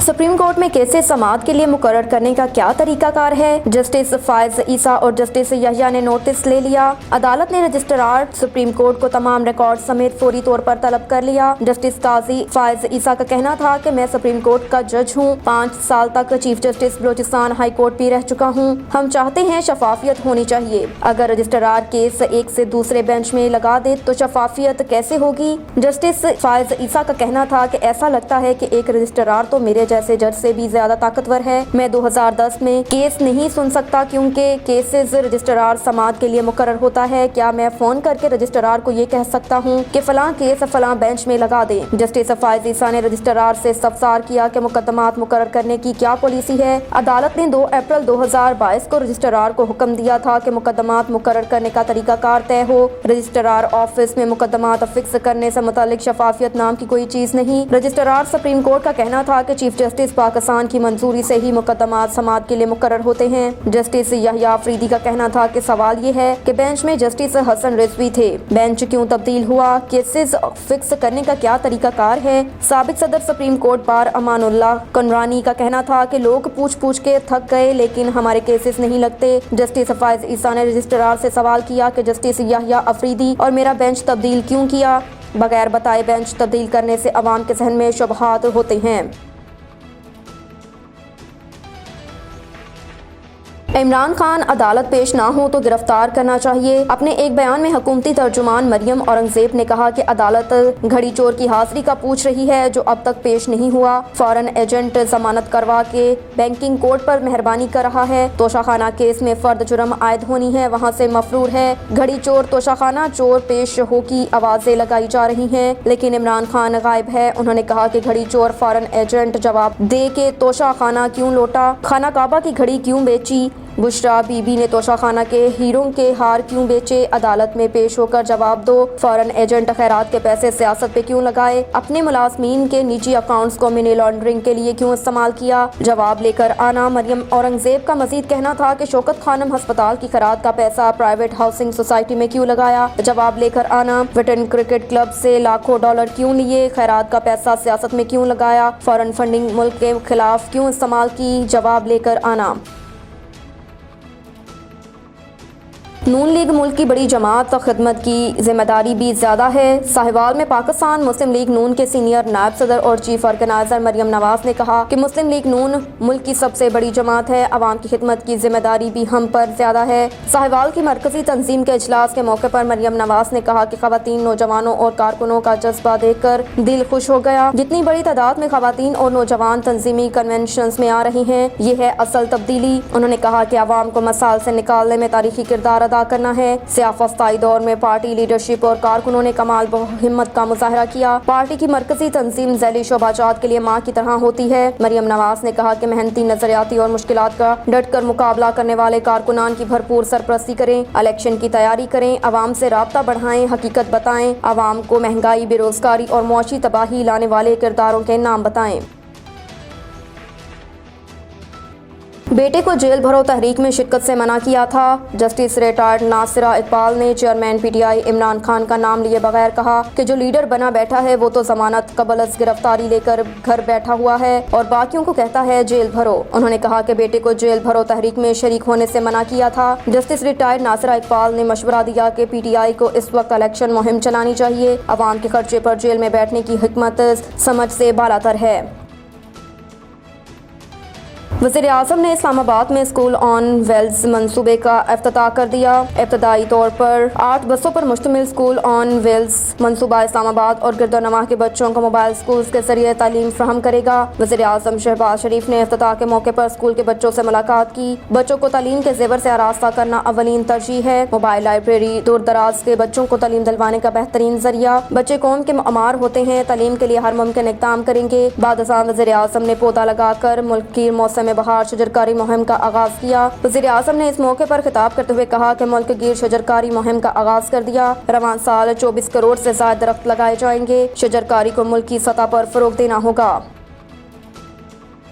Supreme court में cases समाअत के लिए मुकर्रर करने का क्या तरीका कार है। जस्टिस फायज ईसा और जस्टिस यहिया ने नोटिस ले लिया। अदालत ने रजिस्ट्रार सुप्रीम कोर्ट को तमाम रिकॉर्ड समेत फौरी तौर पर तलब कर लिया। जस्टिस काजी फायज ईसा का कहना था कि मैं सुप्रीम कोर्ट का जज हूँ, 5 साल तक chief justice Balochistan high court भी रह चुका हूँ। हम चाहते हैं शफाफियत होनी चाहिए। अगर रजिस्ट्रार केस एक से दूसरे बेंच में लगा दे तो शफाफियत कैसे होगी। जस्टिस फायज ईसा का कहना था कि ऐसा लगता है कि एक रजिस्ट्रार तो मेरे जैसे जज से भी ज्यादा ताकतवर है। मैं 2010 में केस नहीं सुन सकता क्योंकि केसेस रजिस्ट्रार समाअत के लिए मुकर्रर होता है। क्या मैं फोन करके रजिस्ट्रार को ये कह सकता हूँ कि फलां केस फलां बेंच में लगा दें। जस्टिस फायज ईसा ने रजिस्ट्रार से इस्तफसार किया कि मुकदमात मुकर्रर करने की क्या पॉलिसी है। अदालत ने 2 अप्रैल 2022 को रजिस्ट्रार को हुक्म दिया था कि मुकदमात मुकर्रर करने का तरीकाकार तय हो। रजिस्ट्रार ऑफिस में मुकदमात फिक्स करने से मुतालिक शफाफियत नाम की कोई चीज नहीं। रजिस्ट्रार सुप्रीम कोर्ट का कहना था कि चीफ जस्टिस पाकिस्तान की मंजूरी से ही मुकदमात समाअत के लिए मुकर्रर होते हैं। जस्टिस यहिया अफरीदी का कहना था कि सवाल ये है कि बेंच में जस्टिस हसन रिजवी थे, बेंच क्यों तब्दील हुआ, केसेस फिक्स करने का क्या तरीकाकार है। साबिक सदर सुप्रीम कोर्ट बार अमानुल्लाह कुनरानी का कहना था कि लोग पूछ के थक गए लेकिन हमारे केसेस नहीं लगते। जस्टिस फायज ईसा ने रजिस्ट्रार से सवाल किया कि जस्टिस यहिया अफरीदी और मेरा बेंच तब्दील क्यों किया। बगैर बताए बेंच तब्दील करने से अवाम के जहन में शुबहात होते हैं। इमरान खान अदालत पेश ना हो तो गिरफ्तार करना चाहिए। अपने एक बयान में हुकूमती तर्जुमान मरियम औरंगजेब ने कहा कि अदालत घड़ी चोर की हाजिरी का पूछ रही है जो अब तक पेश नहीं हुआ। फॉरेन एजेंट जमानत करवा के बैंकिंग कोर्ट पर मेहरबानी कर रहा है। तोशाखाना केस में फर्द जुर्म आयद होनी है, वहाँ से मफरूर है। घड़ी चोर तोशाखाना चोर पेश हो की आवाजें लगाई जा रही हैं, लेकिन इमरान खान गायब है। उन्होंने कहा कि घड़ी चोर फॉरेन एजेंट जवाब दे के तोशाखाना क्यों लौटा, खाना काबा की घड़ी क्यों बेची, बुशरा बीबी ने तोशाखाना के हीरों के हार क्यों बेचे। अदालत में पेश होकर जवाब दो। फॉरेन एजेंट खैरात के पैसे सियासत पे क्यों लगाए, अपने मुलाजमीन के निजी अकाउंट्स को मनी लॉन्ड्रिंग के लिए क्यों इस्तेमाल किया। जवाब लेकर आना। मरियम औरंगजेब का मजीद कहना था कि शौकत खानम अस्पताल की खैरात का पैसा प्राइवेट हाउसिंग सोसाइटी में क्यों लगाया। जवाब लेकर आना। ब्रिटेन क्रिकेट क्लब से लाखों डॉलर क्यों लिए, खैरात का पैसा सियासत में क्यों लगाया, फॉरेन फंडिंग मुल्क के खिलाफ क्यों इस्तेमाल की। जवाब लेकर आना। नून लीग मुल्क की बड़ी जमात, खिदमत की जिम्मेदारी भी ज़्यादा है। साहिवाल में पाकिस्तान मुस्लिम लीग नून के सीनियर नायब सदर और चीफ ऑर्गेनाइजर मरियम नवाज ने कहा कि मुस्लिम लीग नून मुल्क की सबसे बड़ी जमात है, आवाम की खिदमत की जिम्मेदारी भी हम पर ज़्यादा है। साहिवाल की मरकजी तंजीम के इजलास के मौके पर मरियम नवाज ने कहा कि खवातीन, नौजवानों और कारकुनों का जज्बा देखकर दिल खुश हो गया। जितनी बड़ी तादाद में खवातीन और नौजवान तंजीमी कन्वेंशन में आ रही हैं, ये है असल तब्दीली। उन्होंने कहा कि आवाम को मसाल से निकालने में तारीखी किरदार अदा करना है। सियाफस्ताई दौर में पार्टी लीडरशिप और कारकुनों ने कमाल हिम्मत का मुजाहरा किया। पार्टी की मरकजी तंजीम झैली शोबाजात के लिए माँ की तरह होती है। मरियम नवाज ने कहा कि मेहनती, नजरियाती और मुश्किलात का डट कर मुकाबला करने वाले कारकुनान की भरपूर सरपरस्ती करें, इलेक्शन की तैयारी करें, आवाम से राब्ता बढ़ाएं, हकीकत बताएं, आवाम को महंगाई, बेरोजगारी और मुआशी तबाही लाने वाले किरदारों के नाम बताएं। बेटे को जेल भरो तहरीक में शिरकत से मना किया था। जस्टिस रिटायर्ड नासिरा इकबाल ने चेयरमैन पीटीआई इमरान खान का नाम लिए बगैर कहा कि जो लीडर बना बैठा है वो तो जमानत कबल अज गिरफ्तारी लेकर घर बैठा हुआ है और बाकियों को कहता है जेल भरो। उन्होंने कहा कि बेटे को जेल भरो तहरीक में शरीक होने से मना किया था। जस्टिस रिटायर्ड नासिरा इकबाल ने मशवरा दिया कि पीटीआई को इस वक्त इलेक्शन मुहिम चलानी चाहिए। अवाम के खर्चे पर जेल में बैठने की हिकमत समझ से बालातर है। वज़ीर-ए-आज़म ने इस्लामाबाद में स्कूल ऑन व्हील्स मंसूबे का इफ्तिताह कर दिया। इब्तदाई तौर पर 8 बसों पर मुश्तमिल स्कूल ऑन व्हील्स मंसूबा इस्लामाबाद और गिरदोनवाह के बच्चों को मोबाइल स्कूल्स के जरिए तालीम फराहम करेगा। वज़ीर-ए-आज़म शहबाज शरीफ ने इफ्तिताह के मौके पर स्कूल के बच्चों से मुलाकात की। बच्चों को तालीम के जेवर से आरास्ता करना अवलीन तरजीह है। मोबाइल लाइब्रेरी दूर दराज के बच्चों को तालीम दिलवाने का बेहतरीन जरिया। बच्चे कौम के अमार होते हैं, तालीम के लिए हर मुमकिन इक़दाम करेंगे। बाद वज़ीर-ए-आज़म ने पौधा लगाकर मुल्क की मौसम बहार शजरकारी मुहिम का आगाज किया। वज़ीर-ए-आज़म ने इस मौके पर खिताब करते हुए कहा कि मुल्क गिर शजरकारी मुहिम का आगाज कर दिया। रवान साल 24 करोड़ से ज्यादा दरख्त लगाए जाएंगे। शजरकारी को मुल्क की सतह पर फरोग देना होगा।